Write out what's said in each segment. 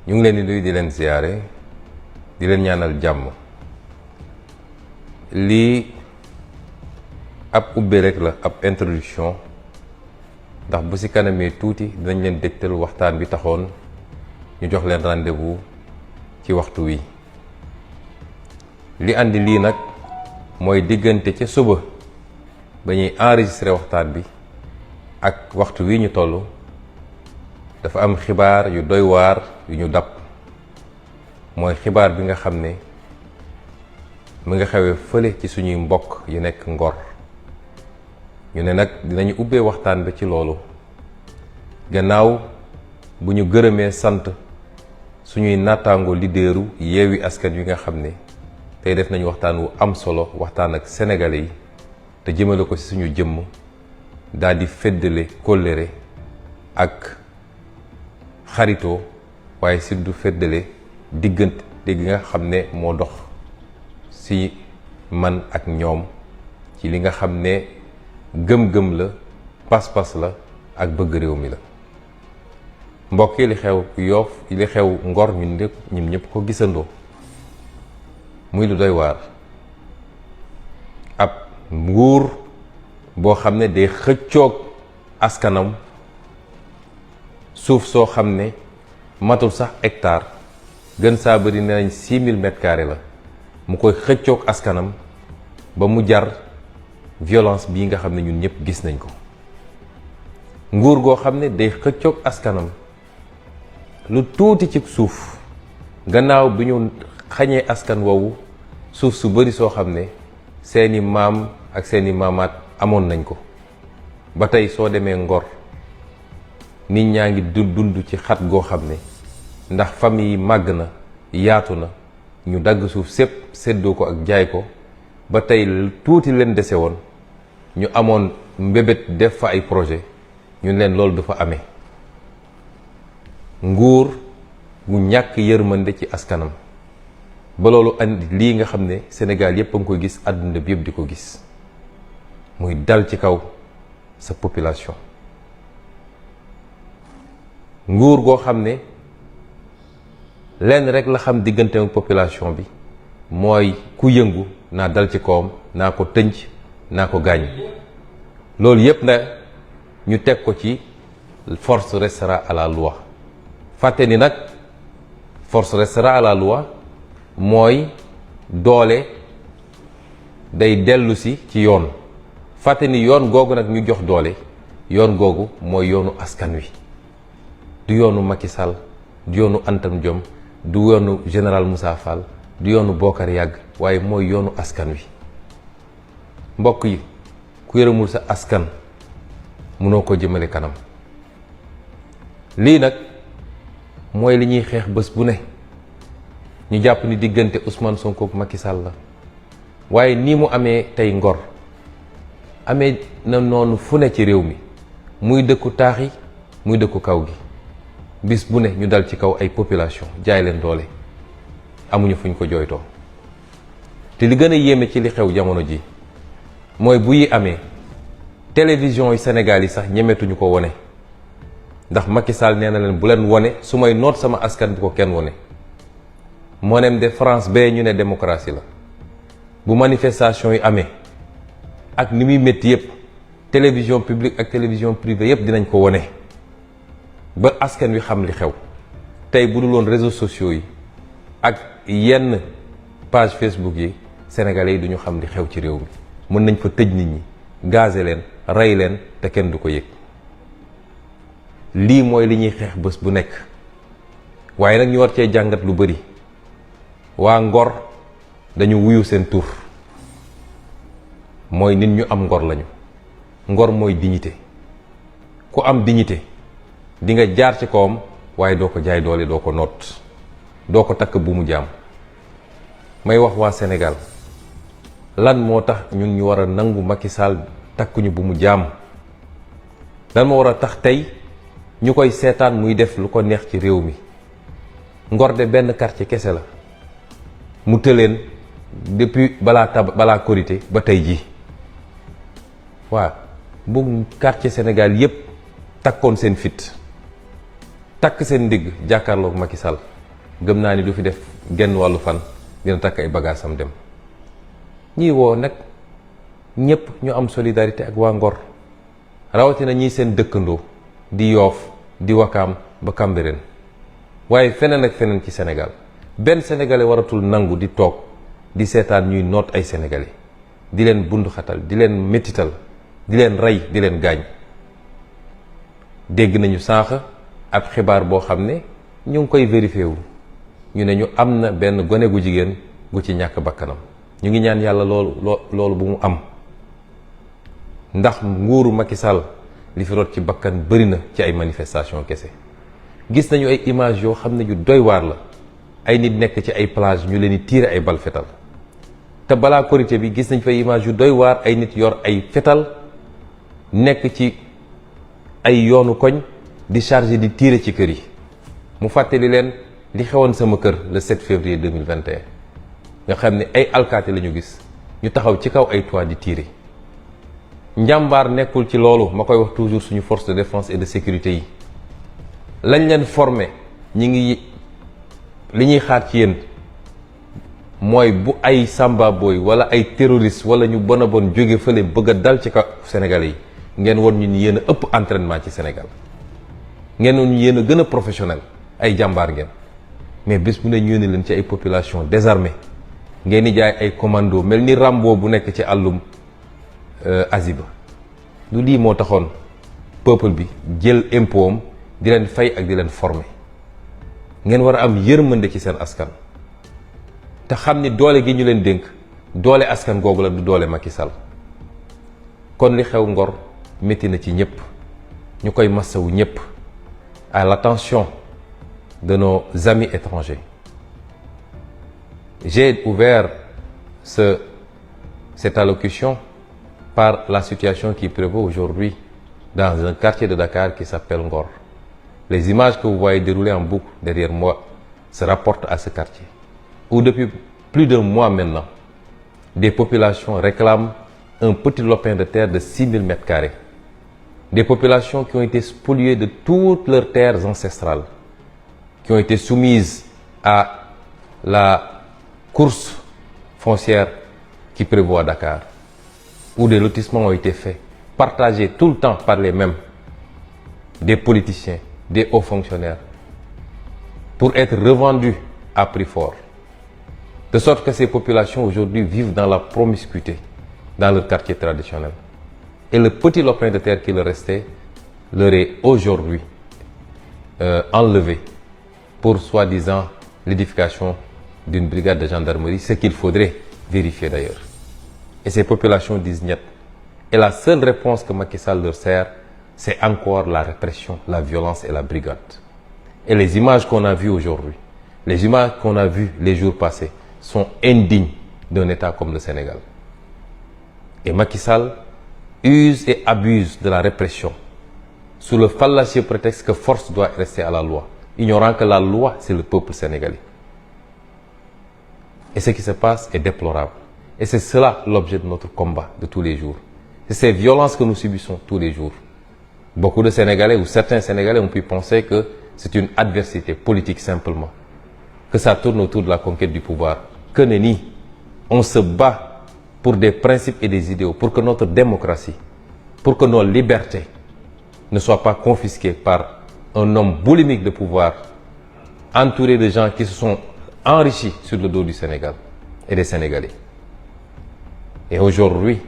ñu ngi leen di nuyu di leen ziyaare di leen ñaanal jàmm. lii ab ubbe rek la, ab introduction, ndax bu ci kanamee tuuti dinañ leen dégtal waxtaan bi taxoon ñu jox leen rendez-vous ci waxtu wi. li andi lii nag mooy diggante ca suba ba ñuy enregistré waxtaan bi ak waxtu wi ñu toll dafa am xibaar yu doy waar yu ñu dab. mooy xibaar bi nga xam ne mu nga xewee fële ci suñuy mbokk yu nekk Ngor. ñu ne nag dinañu ubbee waxtaan bi ci loolu gannaaw bu ñu gërëmee sant suñuy nattaango leaderu Yewwi Askan Wi nga xam ne tey def nañu waxtaan wu am solo, waxtaan ak sénégalais yi te jëmale ko ci suñu jëmm daal di feddale kóllëre ak xaritoo, waaye surtout feddale diggante gi nga xam ne moo dox ci man ak ñoom ci li nga xam ne gëm-gëm la, pas-pas la ak bëgg réew mi la. mbokk yi li xew Yoff, li xew Ngor ñun ñëpp ko gisandoo muy lu doy waar. ab nguur boo xam ne day xëccoog askanam suuf soo xam ne matul sax hectare, gën saa bëri ne nañ 6000 mètres carrés la, mu koy xëccoog askanam ba mu jar violence bii nga xam ne ñun ñëpp gis nañ ko. nguur goo xam ne day xëccoog askanam lu tuuti ci suuf gannaaw bi ñu xañee askan woowu suuf su bari soo xam ne seeni maam ak seeni maamaat amoon nañ ko. ba tey soo demee Ngor nit ñaa ngi dund ci xat goo xam ne ndax famille yi màgg na, yaatu na, ñu dagg suuf sépp séddoo ko ak jaay ko. ba tey tuuti leen dese woon ñu amoon mbébét def fa ay projet ñu leen loolu du fa amee. nguur gu ñàkk yërmande ci askanam ba loolu andi lii nga xam ne Sénégal yépp a ngi koy gis, àdduna bi yépp di ko gis, muy dal ci kaw sa population. nguur goo xam ne lenn rek la xam diggante ak population bi mooy ku yëngu naa dal ci kawam, naa ko tënc, naa ko gaañ. loolu yépp na ñu teg ko ci force restera à la loi. fàtte ni nag force restera à la loi mooy doole day dellu si ci yoon. fàtte ni yoon googu nag ñu jox doole, yoon googu mooy yoonu askan wi, du yoonu Macky Sall, du yoonu Antam Diome, du yoonu général Moussa Fall, du yoonu Bokar Yàgg, waaye mooy yoonu askan wi. mbokk yi, ku yërëmul sa askan mënoo ko jëmale kanam. lii nag mooy li ñuy xeex bés bu ne. ñu jàpp ni diggante Ousmane Sonko ak Macky Sall la, waaye nii mu amee tey Ngor amee na noonu fu ne ci réew mi, muy dëkku taax yi muy dëkku kaw gi. bis bu ne ñu dal ci kaw ay population, jaay leen doole, amuñu fuñ ko jooytoo. te li gën a yéeme ci li xew jamono ji mooy bu yi amee télévision yi Sénégal yi sax ñemetuñu ko wone, ndax Macky Sall nee na leen bu leen wone, su may noot sama askan bu ko kenn wone. moo nem de France bee ñu ne démocratie la. bu manifestation yi amee ak ni muy métti yépp, télévision publique ak télévision privée yépp dinañ ko wone ba askan wi xam li xew. tey bu dul woon réseaux sociaux yi ak yenn page Facebook yi, sénégalais yi duñu xam li xew ci réew mi. mën nañ fa tëj nit ñi, gazer leen, rey leen te kenn du ko yëg. lii mooy li ñuy xeex bés bu nekk. waaye nag ñu war cee jàngat lu bari. waa Ngor dañu wuyu seen tur, mooy nit ñu am ngor lañu. ngor mooy dignité. ku am dignité di nga jaar ci kawam, waaye doo ko jaay doole, doo ko noot, doo ko takk bu mu jaam. may wax waa Sénégal, lan moo tax ñun ñu war a nangu Macky Sall takkuñu bu mu jaam? lan moo war a tax tey ñu koy seetaan muy def lu ko neex ci réew mi? Ngor de benn quartier kese la, mu tëleen depuis balaa Korité ba tey jii. waaw bu quartier Sénégal yépp takkoon seen fit, takk seen ndigg jàkkaarloog Macky Sall, gëm naa ni du fi def genn wàllu fan dina takk ay bagages am dem. ñii woo nag ñëpp ñu am solidarité ak waa Ngor rawatina ñii seen dëkkandoo di Yoof di Wakaam ba Cambérène waaye feneen ak feneen ci Sénégal benn sénégalais waratul nangu di toog di seetaan ñuy noot ay sénégalais di leen bunduxatal di leen métital di leen rey di leen gaañ. dégg nañu sànq ab xibaar boo xam ne ñu ngi koy vérifié wu ñu ne ñu am na benn gone gu jigéen gu ci ñàkk bakkanam ñu ngi ñaan yàlla loolu bu mu am ndax nguuru Macky Sall li fi rot ci bakkan bëri na ci ay manifestation kese. gis nañu ay image yoo xam ne yu doy waar la ay nit nekk ci ay plage ñu leen di tiire ay bal fetal te balaa korité bi gis nañ fa image yu doy waar ay nit yor ay fetal nekk ci ay yoonu koñ di chargé di tiire ci kër yi. mu fàttali leen li xewoon sama kër le 7 février 2021 nga xam ne ay alkaati la ñu gis ñu taxaw ci kaw ay toit di tiire. njàmbaar nekkul ci loolu ma koy wax toujours suñu force de défense et de sécurité yi lañ leen formé ñi ngi li ñuy xaar ci yéen mooy bu ay samba boy wala ay terroriste wala ñu bon a bon jóge fële bëgg a dal ci kaw Sénégalais yi ngeen won ñu ni yéen a ëpp entraînement ci Sénégal ngeen won ñu yéen a gën a professionnel ay jàmbaar ngeen mais bés bu ne ñu yónni leen ci ay population désarmée ngeen di jaay ay commando mel ni Rambo bu nekk ci àllum Aziba lu lii moo taxoon peuple bi jël impôt am di leen fay ak di leen former ngeen war a am yërmande ci seen askan te xam ni doole gi ñu leen dénk doole askan googu la du doole Macky Sall kon li xew Ngor métti na ci ñëpp ñu koy massawu ñëpp à l'attention de nos amis étrangers. J'ai ouvert cette allocution par la situation qui prévaut aujourd'hui dans un quartier de Dakar qui s'appelle Ngor. Les images que vous voyez dérouler en boucle derrière moi se rapportent à ce quartier, où depuis plus d'un mois maintenant, des populations réclament un petit lopin de terre de 6000 m². Des populations qui ont été spoliées de toutes leurs terres ancestrales, qui ont été soumises à la course foncière qui prévaut à Dakar, où des lotissements ont été faits, partagés tout le temps par les mêmes, des politiciens, des hauts fonctionnaires, pour être revendus à prix fort. De sorte que ces populations aujourd'hui vivent dans la promiscuité, dans leur quartier traditionnel. Et le petit lopin de terre qui leur restait leur est aujourd'hui enlevé pour soi-disant l'édification d'une brigade de gendarmerie, ce qu'il faudrait vérifier d'ailleurs. Et ces populations disent niet. Et la seule réponse que Macky Sall leur sert, c'est encore la répression, la violence et la brigade. Et les images qu'on a vues aujourd'hui, les images qu'on a vues les jours passés, sont indignes d'un État comme le Sénégal. Et Macky Sall use et abuse de la répression sous le fallacieux prétexte que force doit rester à la loi, ignorant que la loi, c'est le peuple sénégalais. Et ce qui se passe est déplorable. Et c'est cela l'objet de notre combat de tous les jours. C'est ces violences que nous subissons tous les jours. Beaucoup de Sénégalais ou certains Sénégalais ont pu penser que c'est une adversité politique simplement, que ça tourne autour de la conquête du pouvoir. Que nenni, on se bat pour des principes et des idéaux, pour que notre démocratie, pour que nos libertés ne soient pas confisquées par un homme boulimique de pouvoir, entouré de gens qui se sont enrichis sur le dos du Sénégal et des Sénégalais. Et aujourd'hui,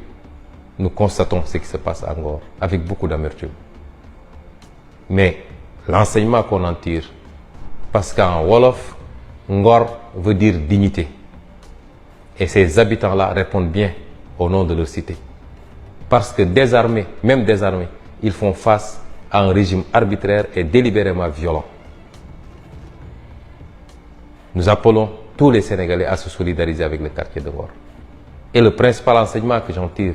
nous constatons ce qui se passe à Ngor avec beaucoup d'amertume. Mais l'enseignement qu'on en tire, parce qu'en Wolof, Ngor veut dire dignité. Et ces habitants-là répondent bien au nom de leur cité. Parce que désarmés, même désarmés, ils font face à un régime arbitraire et délibérément violent. Nous appelons tous les Sénégalais à se solidariser avec le quartier de Ngor. Et le principal enseignement que j'en tire,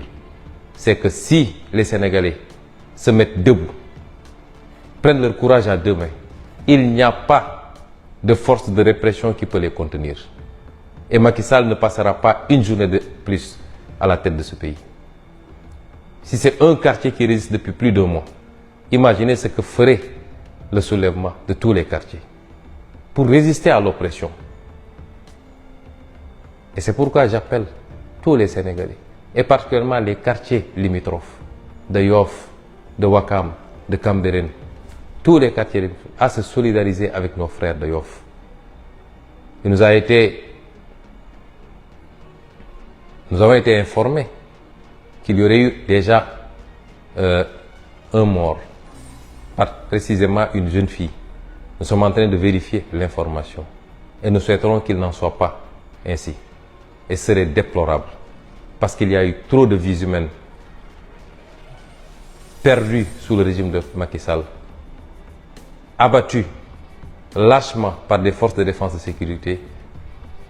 c'est que si les Sénégalais se mettent debout, prennent leur courage à deux mains, il n'y a pas de force de répression qui peut les contenir. Et Macky Sall ne passera pas une journée de plus à la tête de ce pays. Si c'est un quartier qui résiste depuis plus d'1 mois, imaginez ce que ferait le soulèvement de tous les quartiers. pour résister à l'oppression. Et c'est pourquoi j'appelle tous les Sénégalais, et particulièrement les quartiers limitrophes de Yoff, de Ouakam, de Cambérène, tous les quartiers limitrophes, à se solidariser avec nos frères de Yoff. Nous avons été informés qu'il y aurait eu déjà un mort, précisément une jeune fille. Nous sommes en train de vérifier l'information et nous souhaiterons qu'il n'en soit pas ainsi. Et ce serait déplorable parce qu'il y a eu trop de vies humaines perdues sous le régime de Macky Sall, abattues lâchement par des forces de défense et de sécurité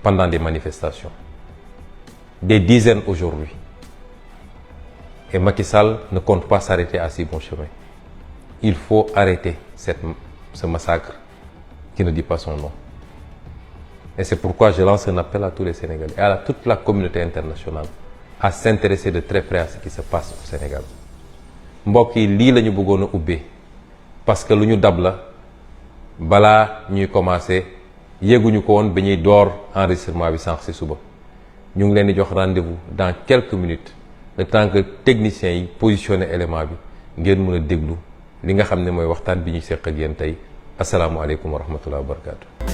pendant des manifestations. Des dizaines aujourd'hui. Et Macky Sall ne compte pas s'arrêter à si bon chemin. Il faut arrêter ce massacre qui ne dit pas son nom. Et c'est pourquoi je lance un appel à tous les Sénégalais et à toute la communauté internationale à s'intéresser de très près à ce qui se passe au Sénégal. mbokk yi lii la ñu bëggoon a ubbee parce que lu ñu dab la balaa ñuy commencer yéeguñu ko woon ba ñuy door enregistrement bi sànq ci suba. ñu ngi leen di jox rendez-vous dans quelques minutes le temps que techniciens yi positionné élément bi ngeen mën a déglu li nga xam ne mooy waxtaan bi ñu seq ak yéen tey asalaamualeykum wa rahmatulah wa barakaatu.